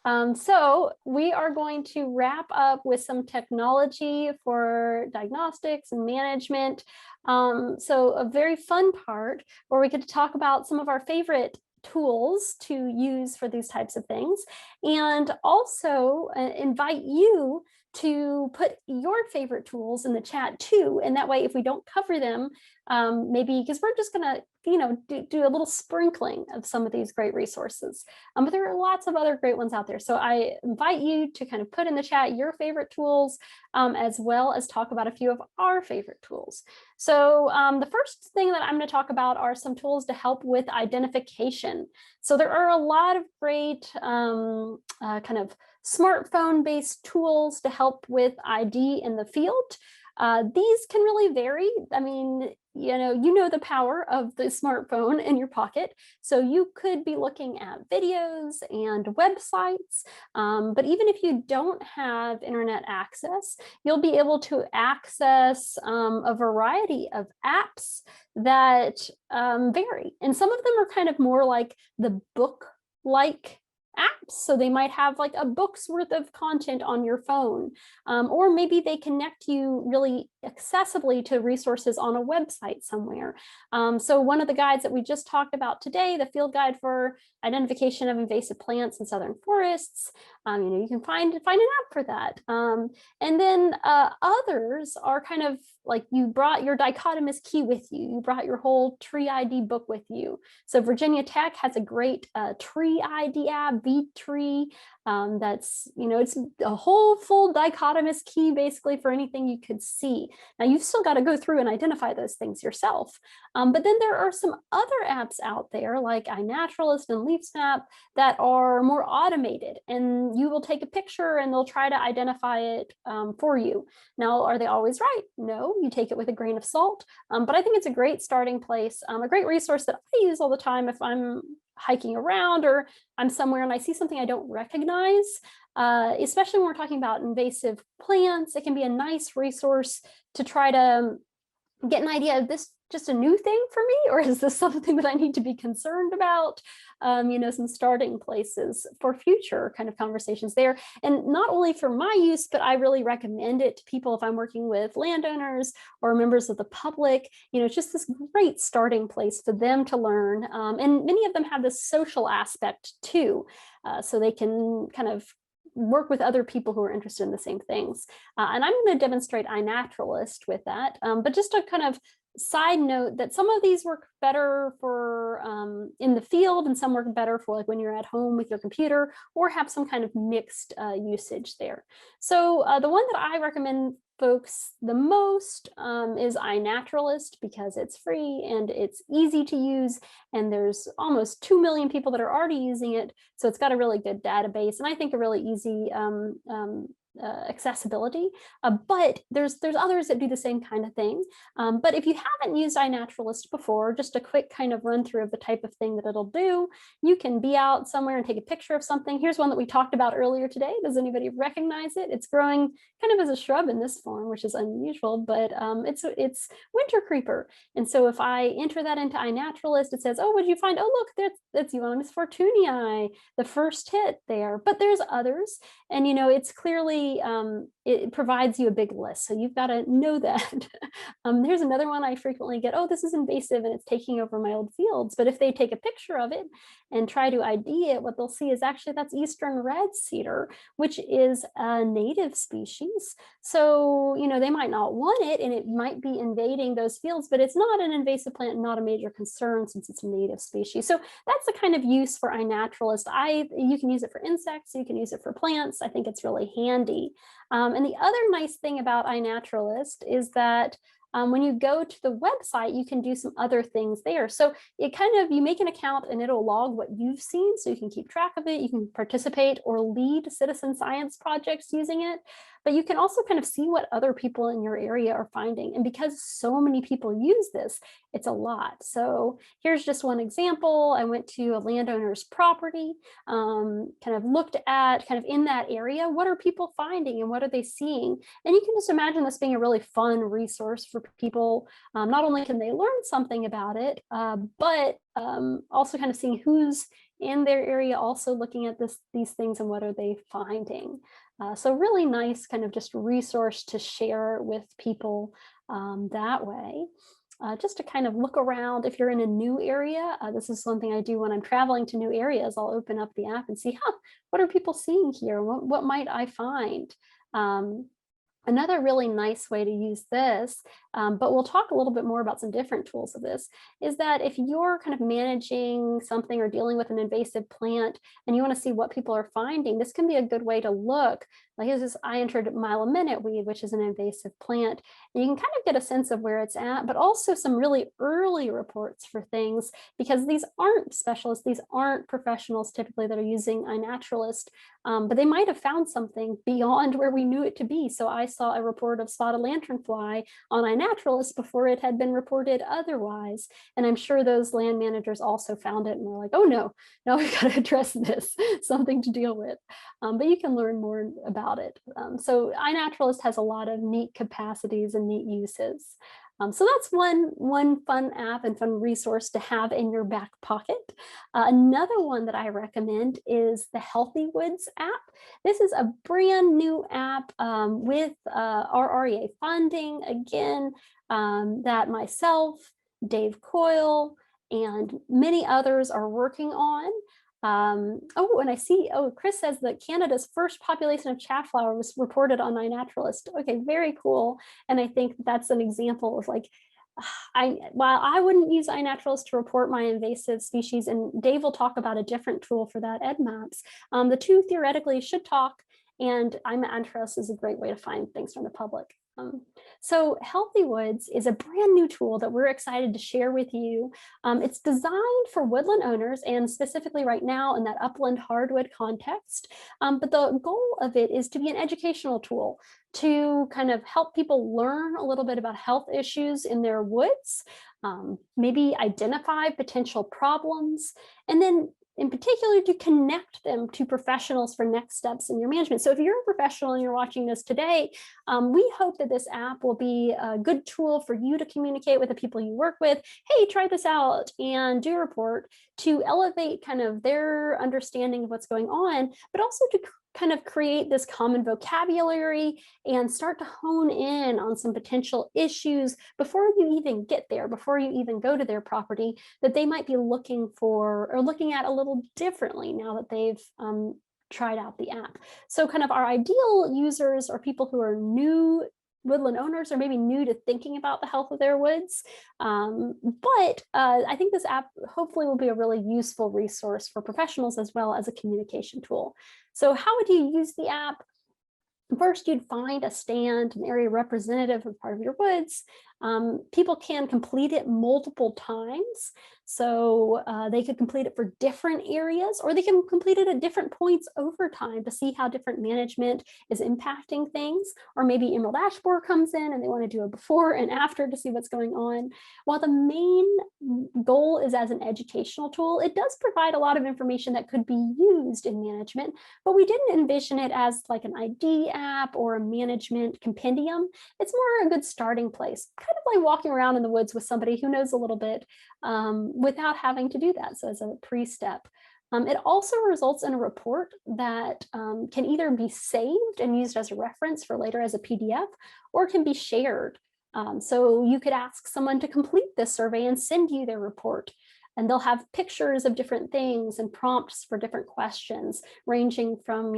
So we are going to wrap up with some technology for diagnostics and management. So a very fun part where we get to talk about some of our favorite tools to use for these types of things, and also invite you to put your favorite tools in the chat too. And that way, if we don't cover them, maybe because we're just gonna, do a little sprinkling of some of these great resources. But there are lots of other great ones out there. So I invite you to kind of put in the chat your favorite tools, as well as talk about a few of our favorite tools. So the first thing that I'm going to talk about are some tools to help with identification. So there are a lot of great kind of smartphone-based tools to help with ID in the field. These can really vary. I mean, you know the power of the smartphone in your pocket. So you could be looking at videos and websites, but even if you don't have internet access, you'll be able to access a variety of apps that vary. And some of them are kind of more like the book-like apps. So they might have like a book's worth of content on your phone, or maybe they connect you really accessibly to resources on a website somewhere. So one of the guides that we just talked about today, the field guide for identification of invasive plants in southern forests, you can find an app for that. And then others are kind of like you brought your dichotomous key with you. You brought your whole tree ID book with you. So Virginia Tech has a great tree ID app, VTree. That's, it's a whole full dichotomous key basically for anything you could see. Now you've still got to go through and identify those things yourself. But then there are some other apps out there like Inaturalist and LeafSnap that are more automated, and you will take a picture and they'll try to identify it for you. Now, are they always right? No, you take it with a grain of salt. But I think it's a great starting place, a great resource that I use all the time if I'm hiking around or I'm somewhere and I see something I don't recognize, especially when we're talking about invasive plants. It can be a nice resource to try to get an idea of this just a new thing for me, or is this something that I need to be concerned about? Some starting places for future kind of conversations there. And not only for my use, but I really recommend it to people if I'm working with landowners or members of the public. It's just this great starting place for them to learn. And many of them have this social aspect too, so they can kind of work with other people who are interested in the same things. And I'm going to demonstrate iNaturalist with that. But just a kind of side note that some of these work better for in the field, and some work better for like when you're at home with your computer, or have some kind of mixed usage there. So the one that I recommend folks the most is iNaturalist, because it's free and it's easy to use, and there's almost 2 million people that are already using it, so it's got a really good database, and I think a really easy accessibility. But there's others that do the same kind of thing. But if you haven't used iNaturalist before, just a quick kind of run through of the type of thing that it'll do. You can be out somewhere and take a picture of something. Here's one that we talked about earlier today. Does anybody recognize it? It's growing kind of as a shrub in this form, which is unusual, but it's winter creeper. And so if I enter that into iNaturalist, it says, oh, what'd you find? Oh, look, that's Euonymus fortunii, the first hit there. But there's others, and it's clearly it provides you a big list, so you've got to know that. There's another one I frequently get, oh, this is invasive and it's taking over my old fields. But if they take a picture of it and try to ID it, what they'll see is actually that's eastern red cedar, which is a native species. So they might not want it, and it might be invading those fields, but it's not an invasive plant, not a major concern since it's a native species. So that's the kind of use for iNaturalist. You can use it for insects, you can use it for plants. I think it's really handy. And the other nice thing about iNaturalist is that when you go to the website, you can do some other things there. So you make an account and it'll log what you've seen, so you can keep track of it. You can participate or lead citizen science projects using it, but you can also kind of see what other people in your area are finding. And because so many people use this, it's a lot. So here's just one example. I went to a landowner's property, kind of looked at kind of in that area, what are people finding and what are they seeing? And you can just imagine this being a really fun resource for people. Not only can they learn something about it, but also kind of seeing who's in their area also looking at these things and what are they finding. So really nice kind of just resource to share with people that way. Just to kind of look around if you're in a new area. This is something I do when I'm traveling to new areas. I'll open up the app and see, what are people seeing here? What might I find? Another really nice way to use this, but we'll talk a little bit more about some different tools of this, is that if you're kind of managing something or dealing with an invasive plant and you want to see what people are finding, this can be a good way to look. Like I entered Mila minute weed, which is an invasive plant, and you can kind of get a sense of where it's at, but also some really early reports for things, because these aren't specialists, these aren't professionals typically that are using iNaturalist, but they might have found something beyond where we knew it to be. So I saw a report of spotted lanternfly on iNaturalist before it had been reported otherwise. And I'm sure those land managers also found it and were like, oh no, now we've got to address this, something to deal with. But you can learn more about it. So iNaturalist has a lot of neat capacities and neat uses. So that's one fun app and fun resource to have in your back pocket. Another one that I recommend is the Healthy Woods app. This is a brand new app with our REA funding, again, that myself, Dave Coyle, and many others are working on. And I see, Chris says that Canada's first population of chafflower was reported on iNaturalist. Okay, very cool. And I think that's an example of like, while I wouldn't use iNaturalist to report my invasive species, and Dave will talk about a different tool for that, Edmaps, the two theoretically should talk, and iNaturalist is a great way to find things from the public. So Healthy Woods is a brand new tool that we're excited to share with you. It's designed for woodland owners, and specifically right now in that upland hardwood context. But the goal of it is to be an educational tool to kind of help people learn a little bit about health issues in their woods, maybe identify potential problems, and then in particular to connect them to professionals for next steps in your management. So if you're a professional and you're watching this today, we hope that this app will be a good tool for you to communicate with the people you work with. Hey, try this out and do a report, to elevate kind of their understanding of what's going on, but also to kind of create this common vocabulary and start to hone in on some potential issues before you even get there, before you even go to their property, that they might be looking for or looking at a little differently now that they've tried out the app. So kind of our ideal users are people who are new woodland owners, or maybe new to thinking about the health of their woods. But I think this app hopefully will be a really useful resource for professionals as well as a communication tool. So how would you use the app? First, you'd find a stand, an area representative of part of your woods. People can complete it multiple times. So they could complete it for different areas, or they can complete it at different points over time to see how different management is impacting things. Or maybe Emerald Ash Borer comes in and they want to do a before and after to see what's going on. While the main goal is as an educational tool, it does provide a lot of information that could be used in management, but we didn't envision it as like an ID app or a management compendium. It's more a good starting place, kind of like walking around in the woods with somebody who knows a little bit without having to do that. So as a pre-step. It also results in a report that can either be saved and used as a reference for later as a PDF, or can be shared. So you could ask someone to complete this survey and send you their report. And they'll have pictures of different things and prompts for different questions, ranging from,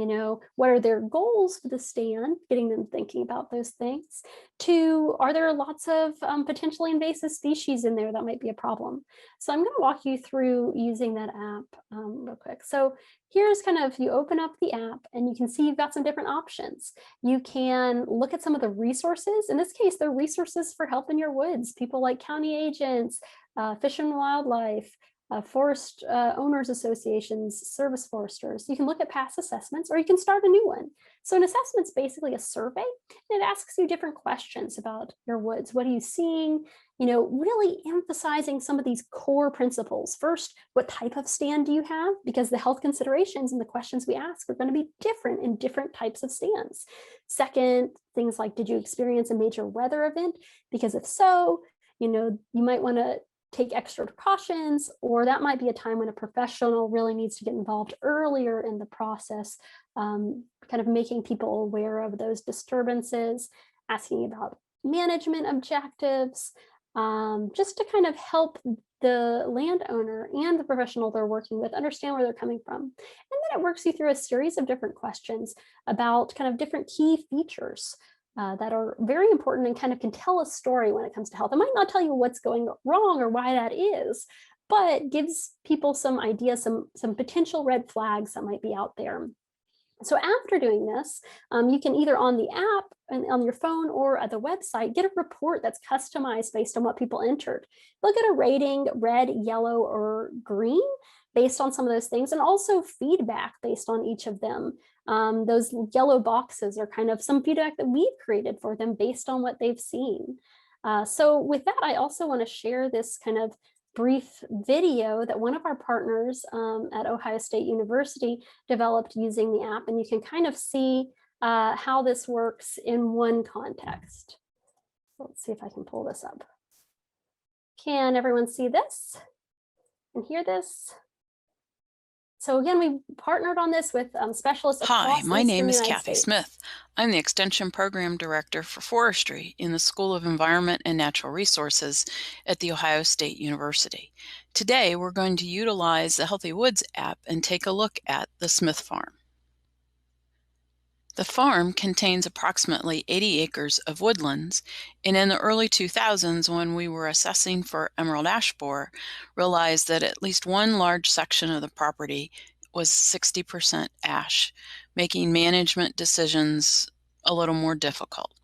what are their goals for the stand, getting them thinking about those things, to are there lots of potentially invasive species in there that might be a problem. So I'm going to walk you through using that app real quick. So here's kind of, you open up the app and you can see you've got some different options. You can look at some of the resources. In this case, they're resources for help in your woods, people like county agents, Fish and Wildlife, forest owners associations, service foresters. You can look at past assessments, or you can start a new one. So an assessment's basically a survey, and it asks you different questions about your woods. What are you seeing? Really emphasizing some of these core principles. First, what type of stand do you have? Because the health considerations and the questions we ask are going to be different in different types of stands. Second, things like, did you experience a major weather event? Because if so, you might want to take extra precautions, or that might be a time when a professional really needs to get involved earlier in the process, kind of making people aware of those disturbances, asking about management objectives, just to kind of help the landowner and the professional they're working with understand where they're coming from. And then it works you through a series of different questions about kind of different key features that are very important and kind of can tell a story when it comes to health. It might not tell you what's going wrong or why that is, but gives people some ideas, some potential red flags that might be out there. So after doing this, you can either on the app and on your phone or at the website get a report that's customized based on what people entered. They'll get a rating, red, yellow, or green based on some of those things, and also feedback based on each of them. Those yellow boxes are kind of some feedback that we've created for them based on what they've seen. So with that, I also want to share this kind of brief video that one of our partners at Ohio State University developed using the app, and you can kind of see how this works in one context. Let's see if I can pull this up. Can everyone see this and hear this? So again, we partnered on this with specialists across Hi, my name is United Kathy States. Smith. I'm the Extension Program Director for Forestry in the School of Environment and Natural Resources at The Ohio State University. Today, we're going to utilize the Healthy Woods app and take a look at the Smith Farm. The farm contains approximately 80 acres of woodlands, and in the early 2000s, when we were assessing for emerald ash borer, realized that at least one large section of the property was 60% ash, making management decisions a little more difficult.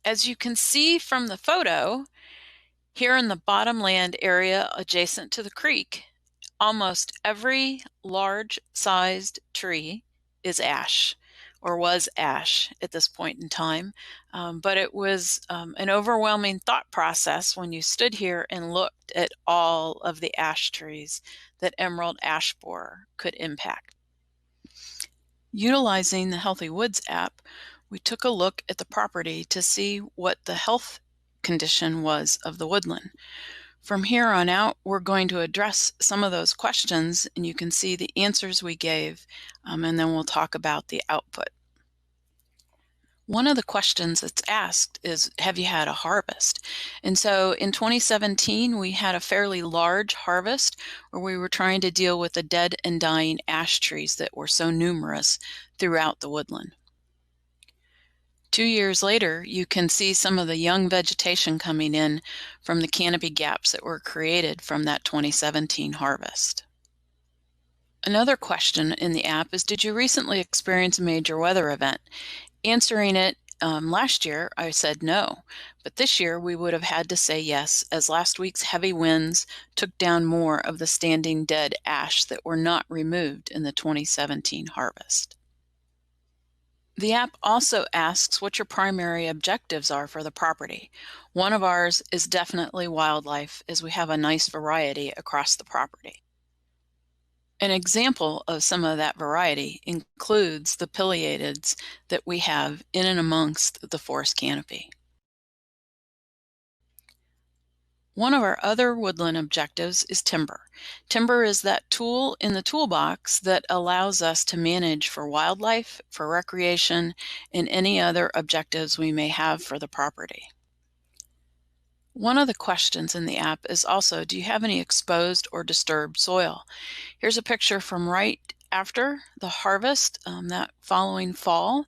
As you can see from the photo, here in the bottomland area adjacent to the creek, almost every large-sized tree is ash, or was ash at this point in time, but it was an overwhelming thought process when you stood here and looked at all of the ash trees that emerald ash borer could impact. Utilizing the Healthy Woods app, we took a look at the property to see what the health condition was of the woodland. From here on out, we're going to address some of those questions, and you can see the answers we gave, and then we'll talk about the output. One of the questions that's asked is, have you had a harvest? And so in 2017, we had a fairly large harvest where we were trying to deal with the dead and dying ash trees that were so numerous throughout the woodland. 2 years later, you can see some of the young vegetation coming in from the canopy gaps that were created from that 2017 harvest. Another question in the app is, did you recently experience a major weather event? Answering it last year, I said no, but this year we would have had to say yes, as last week's heavy winds took down more of the standing dead ash that were not removed in the 2017 harvest. The app also asks what your primary objectives are for the property. One of ours is definitely wildlife, as we have a nice variety across the property. An example of some of that variety includes the pileatids that we have in and amongst the forest canopy. One of our other woodland objectives is timber. Timber is that tool in the toolbox that allows us to manage for wildlife, for recreation, and any other objectives we may have for the property. One of the questions in the app is also, do you have any exposed or disturbed soil? Here's a picture from right after the harvest, that following fall,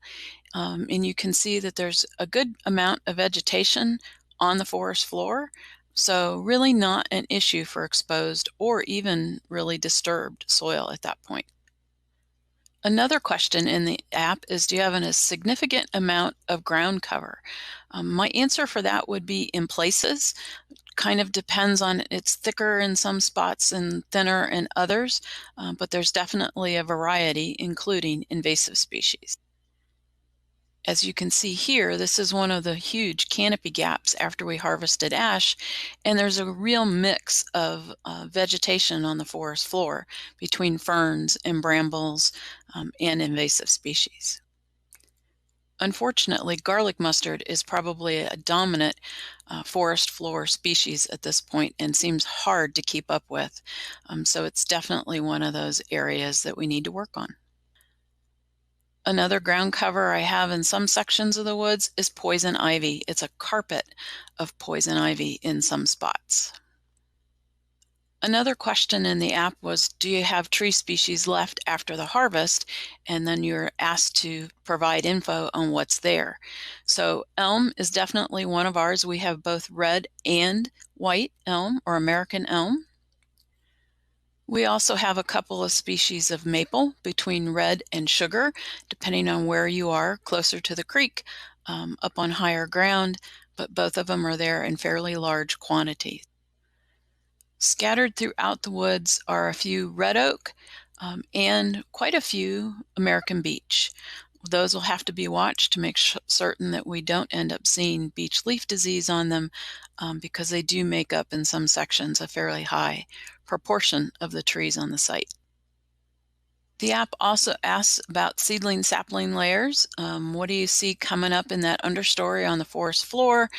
and you can see that there's a good amount of vegetation on the forest floor. So really not an issue for exposed or even really disturbed soil at that point. Another question in the app is, do you have a significant amount of ground cover? My answer for that would be in places. Kind of depends on, it's thicker in some spots and thinner in others, but there's definitely a variety, including invasive species. As you can see here, this is one of the huge canopy gaps after we harvested ash, and there's a real mix of vegetation on the forest floor between ferns and brambles and invasive species. Unfortunately, garlic mustard is probably a dominant forest floor species at this point and seems hard to keep up with. So it's definitely one of those areas that we need to work on. Another ground cover I have in some sections of the woods is poison ivy. It's a carpet of poison ivy in some spots. Another question in the app was, do you have tree species left after the harvest? And then you're asked to provide info on what's there. So elm is definitely one of ours. We have both red and white elm or American elm. We also have a couple of species of maple between red and sugar, depending on where you are, closer to the creek, up on higher ground, but both of them are there in fairly large quantities. Scattered throughout the woods are a few red oak and quite a few American beech. Those will have to be watched to make certain that we don't end up seeing beech leaf disease on them because they do make up in some sections a fairly high proportion of the trees on the site. The app also asks about seedling sapling layers. What do you see coming up in that understory on the forest floor?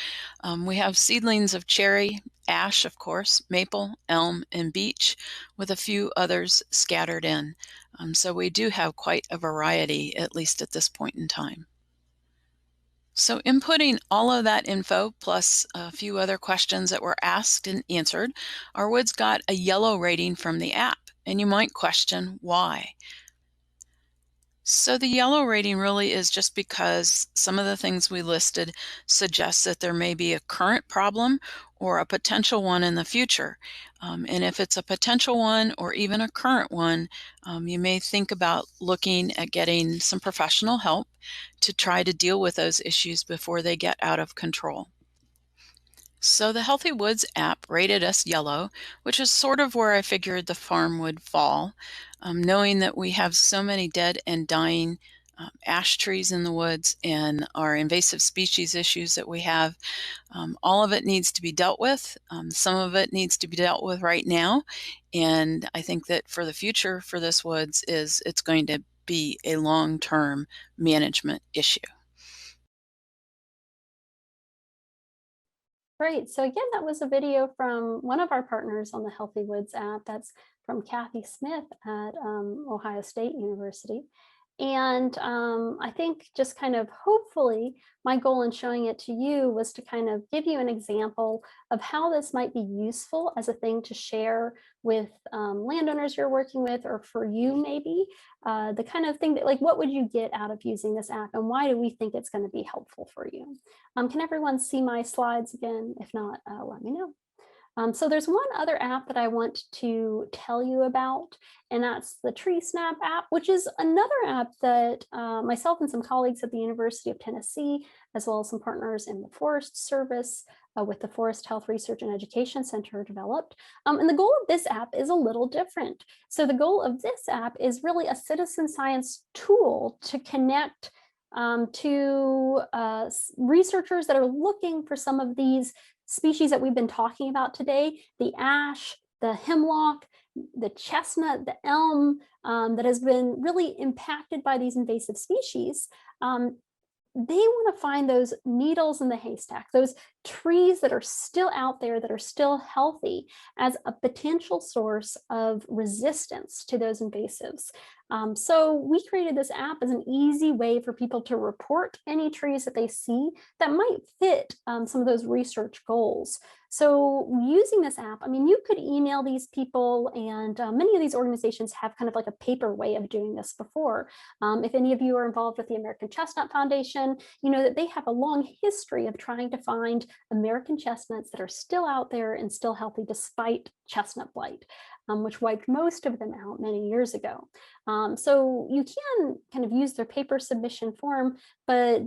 We have seedlings of cherry, ash, of course, maple, elm, and beech, with a few others scattered in. So we do have quite a variety, at least at this point in time. So inputting all of that info, plus a few other questions that were asked and answered, our woods got a yellow rating from the app. And you might question why. So the yellow rating really is just because some of the things we listed suggest that there may be a current problem or a potential one in the future. And if it's a potential one or even a current one, you may think about looking at getting some professional help to try to deal with those issues before they get out of control. So the Healthy Woods app rated us yellow, which is sort of where I figured the farm would fall, knowing that we have so many dead and dying ash trees in the woods and our invasive species issues that we have. All of it needs to be dealt with. Some of it needs to be dealt with right now. And I think that for the future for this woods it's going to be a long-term management issue. Great. So again, that was a video from one of our partners on the Healthy Woods app. That's from Kathy Smith at Ohio State University. And I think just kind of hopefully my goal in showing it to you was to kind of give you an example of how this might be useful as a thing to share with landowners you're working with, or for you maybe, the kind of thing that, like, what would you get out of using this app and why do we think it's going to be helpful for you? Can everyone see my slides again? If not, let me know. So there's one other app that I want to tell you about, and that's the TreeSnap app, which is another app that myself and some colleagues at the University of Tennessee, as well as some partners in the Forest Service with the Forest Health Research and Education Center developed. And the goal of this app is a little different. So the goal of this app is really a citizen science tool to connect to researchers that are looking for some of these species that we've been talking about today: the ash, the hemlock, the chestnut, the elm, that has been really impacted by these invasive species. They want to find those needles in the haystack, those trees that are still out there, that are still healthy, as a potential source of resistance to those invasives. So we created this app as an easy way for people to report any trees that they see that might fit some of those research goals. So using this app, I mean, you could email these people, and many of these organizations have kind of like a paper way of doing this before. If any of you are involved with the American Chestnut Foundation, you know that they have a long history of trying to find American chestnuts that are still out there and still healthy despite chestnut blight, which wiped most of them out many years ago. So you can kind of use their paper submission form, but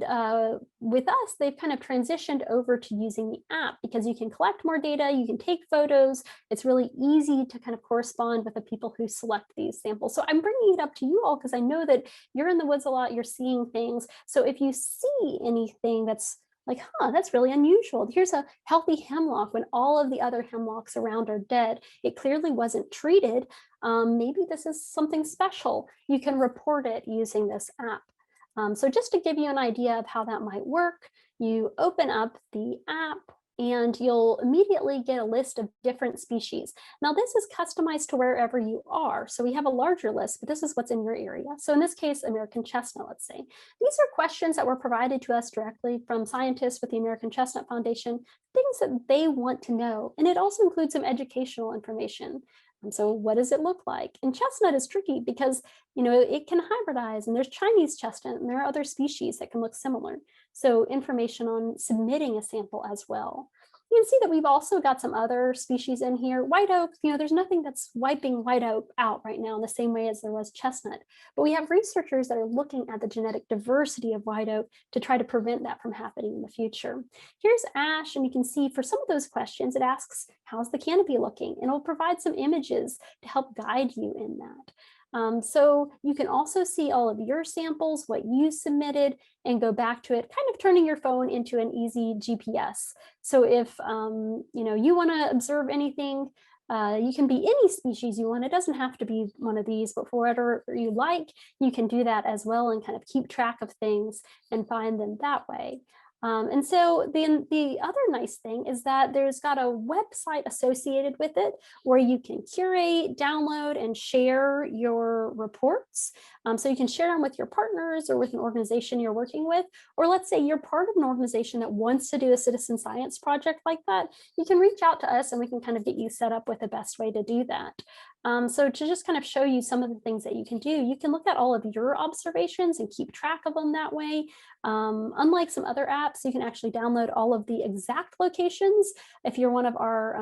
with us, they've kind of transitioned over to using the app because you can collect more data, you can take photos. It's really easy to kind of correspond with the people who select these samples. So I'm bringing it up to you all because I know that you're in the woods a lot, you're seeing things. So if you see anything that's like, that's really unusual. Here's a healthy hemlock when all of the other hemlocks around are dead. It clearly wasn't treated. Maybe this is something special. You can report it using this app. So just to give you an idea of how that might work, you open up the app and you'll immediately get a list of different species. Now this is customized to wherever you are. So we have a larger list, but this is what's in your area. So in this case, American chestnut, let's say. These are questions that were provided to us directly from scientists with the American Chestnut Foundation, things that they want to know. And it also includes some educational information. And so what does it look like? And chestnut is tricky because, it can hybridize, and there's Chinese chestnut and there are other species that can look similar. So information on submitting a sample as well. You can see that we've also got some other species in here. White oak, there's nothing that's wiping white oak out right now in the same way as there was chestnut. But we have researchers that are looking at the genetic diversity of white oak to try to prevent that from happening in the future. Here's ash, and you can see for some of those questions, it asks, how's the canopy looking? And it'll provide some images to help guide you in that. So you can also see all of your samples, what you submitted, and go back to it, kind of turning your phone into an easy GPS. So if you want to observe anything, you can be any species you want. It doesn't have to be one of these, but for whatever you like, you can do that as well and kind of keep track of things and find them that way. And so the other nice thing is that there's got a website associated with it where you can curate, download, and share your reports. So you can share them with your partners or with an organization you're working with. Or let's say you're part of an organization that wants to do a citizen science project like that. You can reach out to us and we can kind of get you set up with the best way to do that. So to just kind of show you some of the things that you can look at all of your observations and keep track of them that way. Unlike some other apps, you can actually download all of the exact locations if you're one of our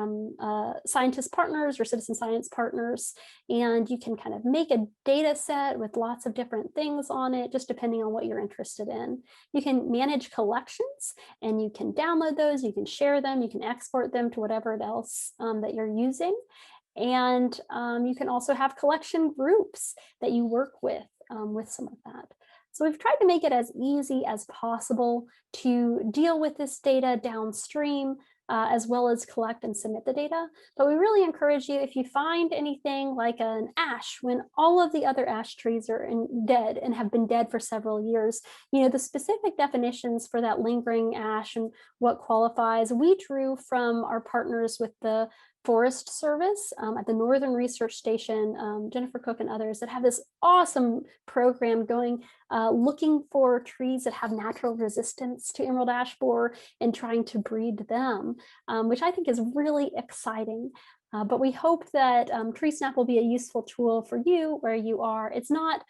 scientist partners or citizen science partners, and you can kind of make a data set with lots of different things on it, just depending on what you're interested in. You can manage collections and you can download those, you can share them, you can export them to whatever else that you're using. And you can also have collection groups that you work with some of that. So we've tried to make it as easy as possible to deal with this data downstream, as well as collect and submit the data. But we really encourage you, if you find anything like an ash, when all of the other ash trees are dead and have been dead for several years, the specific definitions for that lingering ash and what qualifies, we drew from our partners with the Forest Service at the Northern Research Station, Jennifer Cook and others that have this awesome program going, looking for trees that have natural resistance to emerald ash borer and trying to breed them, which I think is really exciting. But we hope that TreeSnap will be a useful tool for you where you are. It's not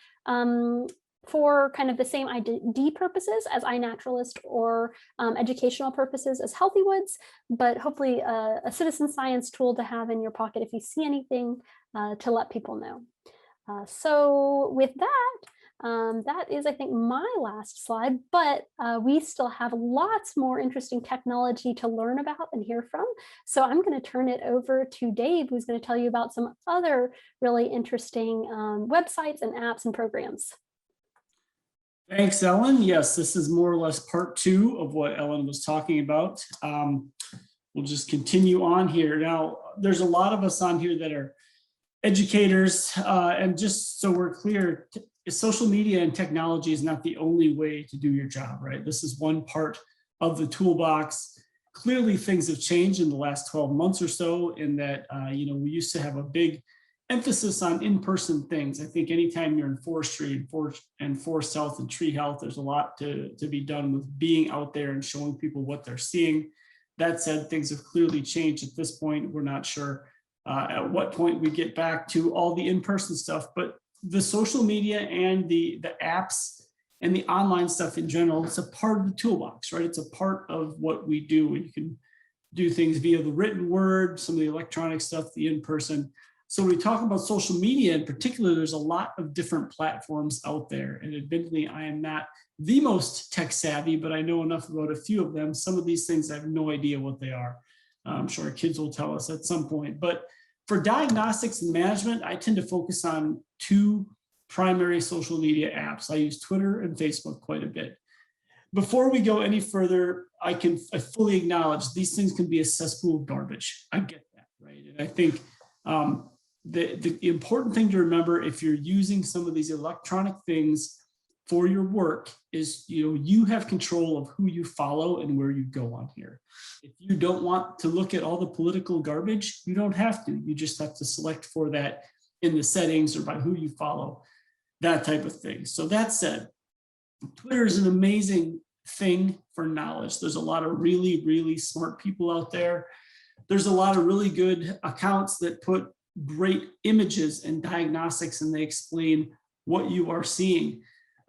for kind of the same ID purposes as iNaturalist or educational purposes as Healthy Woods, but hopefully a citizen science tool to have in your pocket if you see anything to let people know. So with that, that is, I think, my last slide, but we still have lots more interesting technology to learn about and hear from. So I'm going to turn it over to Dave, who's going to tell you about some other really interesting websites and apps and programs. Thanks, Ellen. Yes, this is more or less part 2 of what Ellen was talking about. We'll just continue on here. Now, there's a lot of us on here that are educators, and just so we're clear, social media and technology is not the only way to do your job, right? This is one part of the toolbox. Clearly, things have changed in the last 12 months or so in that, we used to have a big emphasis on in-person things. I think anytime you're in forestry and forest health and tree health, there's a lot to be done with being out there and showing people what they're seeing. That said, things have clearly changed at this point. We're not sure at what point we get back to all the in-person stuff, but the social media and the apps and the online stuff in general, it's a part of the toolbox, right? It's a part of what we do. You can do things via the written word, some of the electronic stuff, the in-person. So when we talk about social media in particular, there's a lot of different platforms out there. And admittedly, I am not the most tech savvy, but I know enough about a few of them. Some of these things, I have no idea what they are. I'm sure our kids will tell us at some point. But for diagnostics and management, I tend to focus on 2 primary social media apps. I use Twitter and Facebook quite a bit. Before we go any further, I fully acknowledge these things can be a cesspool of garbage. I get that, right? And I think the important thing to remember, if you're using some of these electronic things for your work is, you have control of who you follow and where you go on here. If you don't want to look at all the political garbage, you don't have to. You just have to select for that in the settings or by who you follow, that type of thing. So that said, Twitter is an amazing thing for knowledge. There's a lot of really, really smart people out there. There's a lot of really good accounts that put great images and diagnostics, and they explain what you are seeing.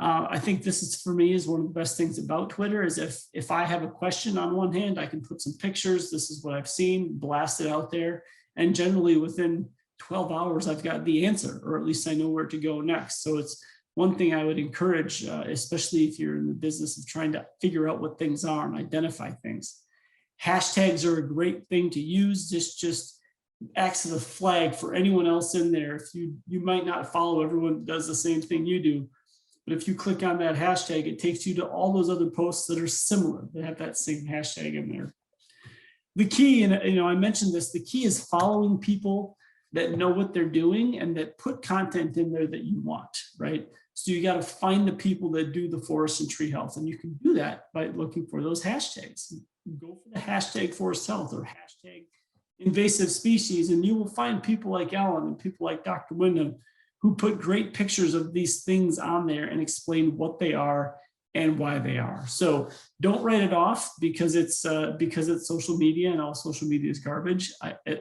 I think this is, for me, is one of the best things about Twitter is if I have a question on one hand, I can put some pictures. This is what I've seen, blast it out there. And generally within 12 hours, I've got the answer, or at least I know where to go next. So it's one thing I would encourage, especially if you're in the business of trying to figure out what things are and identify things. Hashtags are a great thing to use. This just acts as a flag for anyone else in there. If you might not follow everyone that does the same thing you do, but if you click on that hashtag, it takes you to all those other posts that are similar, that have that same hashtag in there. The key, and I mentioned this, the key is following people that know what they're doing and that put content in there that you want, right? So you got to find the people that do the forest and tree health, and you can do that by looking for those hashtags. Go for the hashtag forest health or hashtag invasive species, and you will find people like Ellen and people like Dr. Wyndham who put great pictures of these things on there and explain what they are and why they are. So don't write it off because it's social media, and all social media is garbage.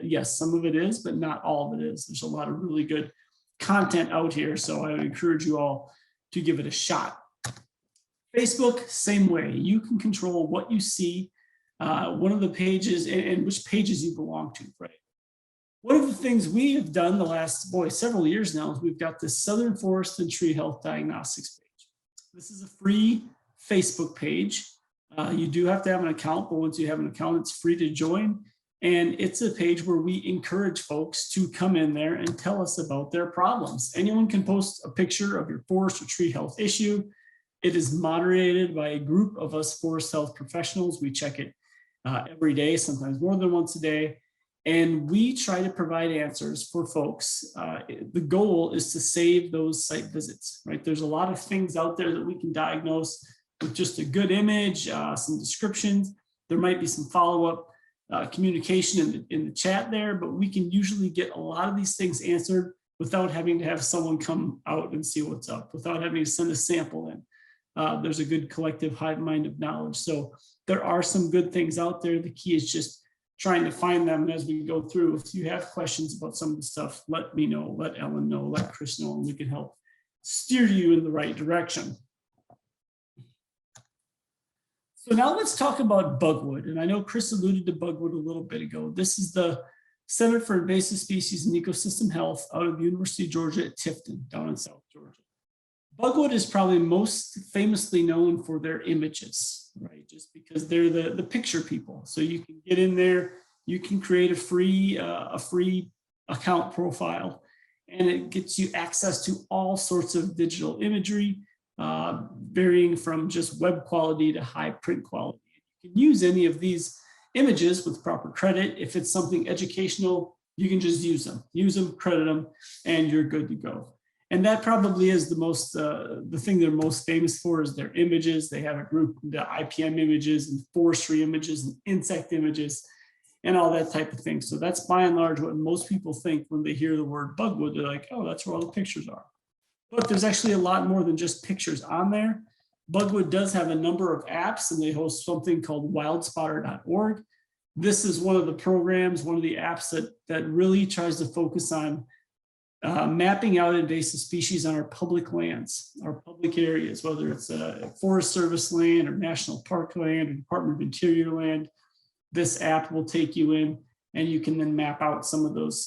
Yes, some of it is, but not all of it is. There's a lot of really good content out here, so I would encourage you all to give it a shot. Facebook, same way. You can control what you see, one of the pages, and which pages you belong to, right? One of the things we have done the last, several years now is we've got this Southern Forest and Tree Health Diagnostics page. This is a free Facebook page. You do have to have an account, but once you have an account, it's free to join. And it's a page where we encourage folks to come in there and tell us about their problems. Anyone can post a picture of your forest or tree health issue. It is moderated by a group of us forest health professionals. We check it every day, sometimes more than once a day. And we try to provide answers for folks. The goal is to save those site visits, right? There's a lot of things out there that we can diagnose with just a good image, some descriptions. There might be some follow-up communication in the chat there, but we can usually get a lot of these things answered without having to have someone come out and see what's up, without having to send a sample in. There's a good collective hive mind of knowledge. So there are some good things out there. The key is just trying to find them. And as we go through, if you have questions about some of the stuff, let me know, let Ellen know, let Chris know, and we can help steer you in the right direction. So now let's talk about bugwood. And I know Chris alluded to bugwood a little bit ago. This is the Center for Invasive Species and Ecosystem Health out of the University of Georgia at Tifton, down in South Georgia. Bugwood is probably most famously known for their images, right? Just because they're the picture people. So you can get in there, you can create a free account profile, and it gets you access to all sorts of digital imagery, varying from just web quality to high print quality. You can use any of these images with proper credit. If it's something educational, you can just use them, credit them, and you're good to go. And that probably is the thing they're most famous for is their images. They have a group, the IPM images and forestry images and insect images and all that type of thing. So that's by and large what most people think when they hear the word bugwood. They're like, oh, that's where all the pictures are. But there's actually a lot more than just pictures on there. Bugwood does have a number of apps, and they host something called wildspotter.org. This is one of the programs, one of the apps that really tries to focus on mapping out invasive species on our public lands, our public areas, whether it's a Forest Service land or National Park land or Department of Interior land. This app will take you in, and you can then map out some of those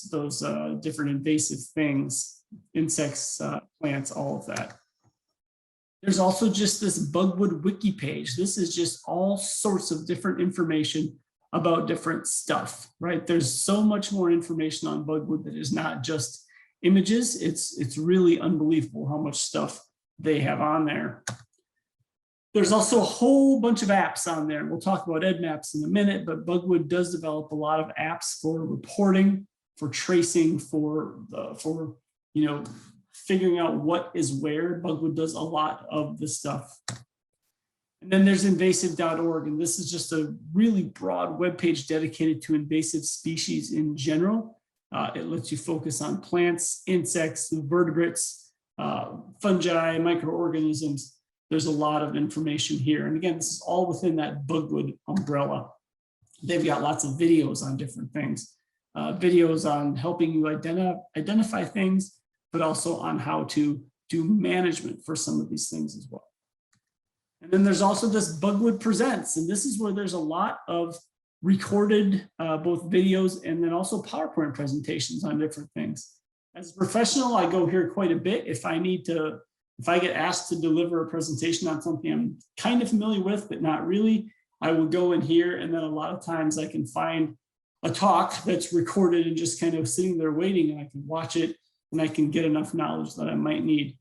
different invasive things, insects, plants, all of that. There's also just this bugwood wiki page. This is just all sorts of different information about different stuff, right? There's so much more information on bugwood that is not just images. It's really unbelievable how much stuff they have on there. There's also a whole bunch of apps on there. We'll talk about Edmaps in a minute, but bugwood does develop a lot of apps for reporting, for tracing, for figuring out what is where. Bugwood does a lot of the stuff. And then there's invasive.org, and this is just a really broad webpage dedicated to invasive species in general. It lets you focus on plants, insects, vertebrates, fungi, microorganisms. There's a lot of information here. And again, this is all within that Bugwood umbrella. They've got lots of videos on different things, videos on helping you identify things, but also on how to do management for some of these things as well. And then there's also this Bugwood Presents, and this is where there's a lot of recorded both videos and then also PowerPoint presentations on different things. As a professional, I go here quite a bit. If I get asked to deliver a presentation on something I'm kind of familiar with, but not really, I will go in here, and then a lot of times I can find a talk that's recorded and just kind of sitting there waiting, and I can watch it and I can get enough knowledge that I might need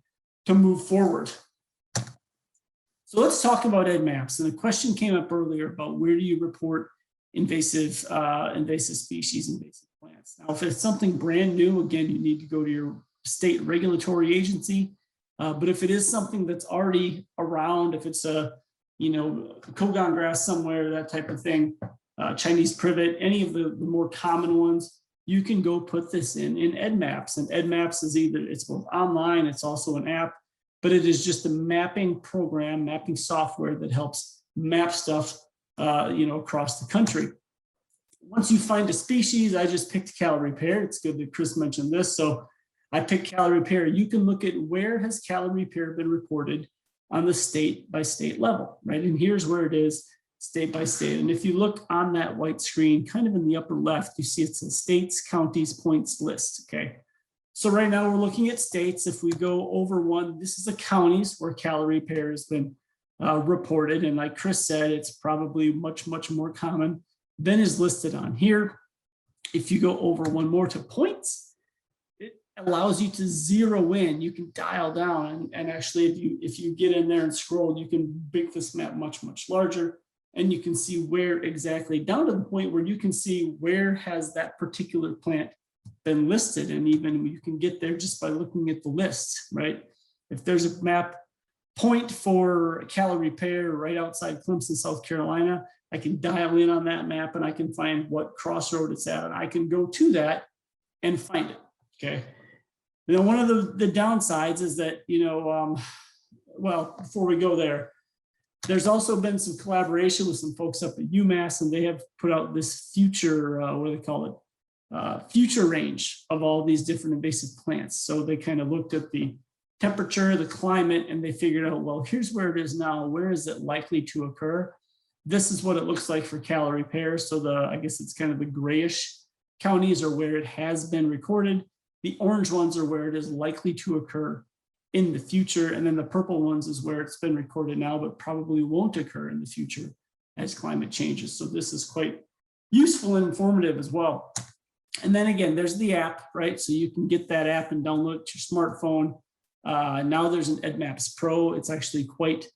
to move forward. So let's talk about Edmaps. And the question came up earlier about where do you report invasive species, invasive plants. Now, if it's something brand new, again, you need to go to your state regulatory agency. But if it is something that's already around, if it's a Kogon grass somewhere, that type of thing, Chinese privet, any of the more common ones, you can go put this in Edmaps. And Edmaps is it's both online, it's also an app, but it is just a mapping program, mapping software that helps map stuff, across the country. Once you find a species, I just picked calorie pear. It's good that Chris mentioned this. So I picked calorie pear. You can look at where has calorie pear been reported on the state by state level, right? And here's where it is state by state. And if you look on that white screen, kind of in the upper left, you see it's a states, counties, points list, okay? So right now we're looking at states. If we go over one, this is the counties where calorie pear has been reported. And like Chris said, it's probably much, much more common than is listed on here. If you go over one more to points, it allows you to zero in. You can dial down, and actually if you get in there and scroll, you can make this map much, much larger, and you can see where exactly, down to the point where you can see where has that particular plant been listed. And even you can get there just by looking at the list, right? If there's a map point for calorie pear right outside Clemson, South Carolina, I can dial in on that map and I can find what crossroad it's at, and I can go to that and find it, okay? Now, one of the downsides is that, well, before we go there, there's also been some collaboration with some folks up at UMass, and they have put out this future, what do they call it? Future range of all these different invasive plants. So they kind of looked at the temperature, the climate, and they figured out, well, here's where it is now. Where is it likely to occur? This is what it looks like for calorie pear. So I guess it's kind of the grayish counties are where it has been recorded. The orange ones are where it is likely to occur in the future. And then the purple ones is where it's been recorded now, but probably won't occur in the future as climate changes. So this is quite useful and informative as well. And then again, there's the app, right? So you can get that app and download it to your smartphone. Now there's an Edmaps Pro. It's actually quite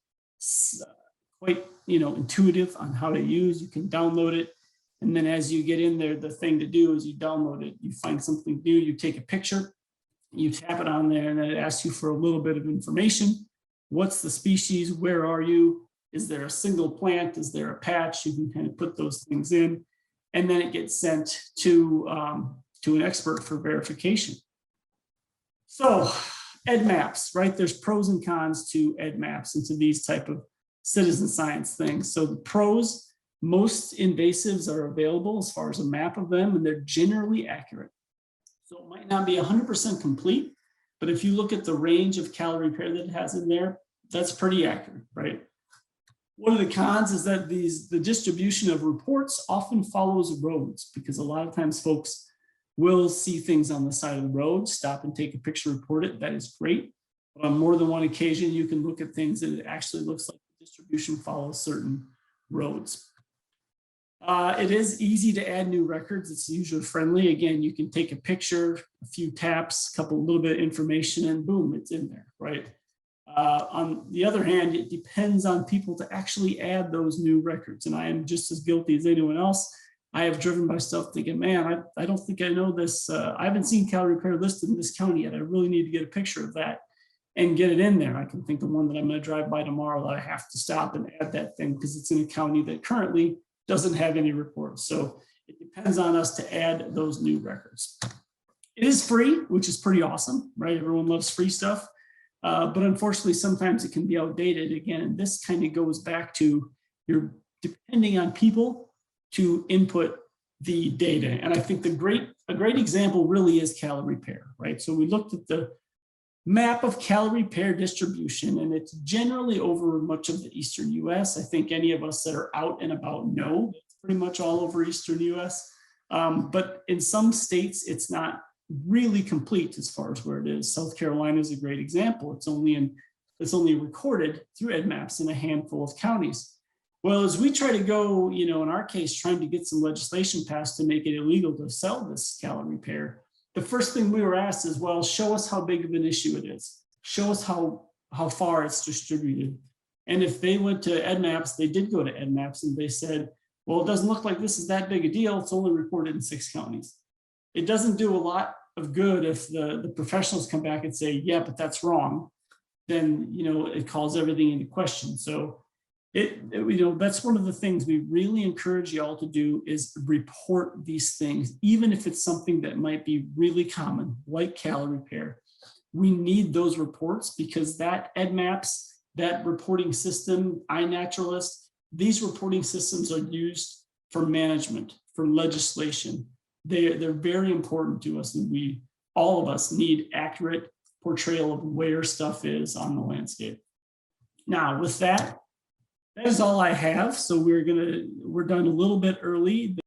intuitive on how to use. You can download it. And then as you get in there, the thing to do is you download it, you find something new, you take a picture, you tap it on there, and then it asks you for a little bit of information. What's the species? Where are you? Is there a single plant? Is there a patch? You can kind of put those things in, and then it gets sent to an expert for verification. So Edmaps, right? There's pros and cons to Edmaps and to these type of citizen science things. So the pros, most invasives are available as far as a map of them, and they're generally accurate. So it might not be 100% complete, but if you look at the range of calorie pear that it has in there, that's pretty accurate, right? One of the cons is that the distribution of reports often follows roads, because a lot of times folks will see things on the side of the road, stop and take a picture, report it. That is great. But on more than one occasion, you can look at things that it actually looks like the distribution follows certain roads. It is easy to add new records. It's user friendly. Again, you can take a picture, a few taps, a little bit of information, and boom, it's in there, right? On the other hand, it depends on people to actually add those new records. And I am just as guilty as anyone else. I have driven by stuff thinking, man, I don't think I know this. I haven't seen calorie repair listed in this county yet. I really need to get a picture of that and get it in there. I can think of one that I'm going to drive by tomorrow that I have to stop and add that thing because it's in a county that currently doesn't have any reports. So it depends on us to add those new records. It is free, which is pretty awesome, right? Everyone loves free stuff. But unfortunately, sometimes it can be outdated again. And this kind of goes back to you're depending on people to input the data. And I think a great example really is calorie repair, right? So we looked at the map of calorie repair distribution, and it's generally over much of the Eastern US. I think any of us that are out and about know it's pretty much all over Eastern US. But in some states, it's not really complete as far as where it is. South Carolina is a great example. It's only recorded through Edmaps in a handful of counties. Well, as we try to go, in our case, trying to get some legislation passed to make it illegal to sell this calorie repair, the first thing we were asked is, well, show us how big of an issue it is. Show us how far it's distributed. And if they went to Edmaps, they did go to Edmaps and they said, well, it doesn't look like this is that big a deal. It's only reported in 6 counties. It doesn't do a lot of good if the professionals come back and say, yeah, but that's wrong. Then, it calls everything into question. So that's one of the things we really encourage y'all to do is report these things, even if it's something that might be really common, like calorie repair. We need those reports because that Edmaps, that reporting system, Inaturalist, these reporting systems are used for management, for legislation. They're very important to us, and all of us need accurate portrayal of where stuff is on the landscape. Now, with that is all I have. So we're done a little bit early.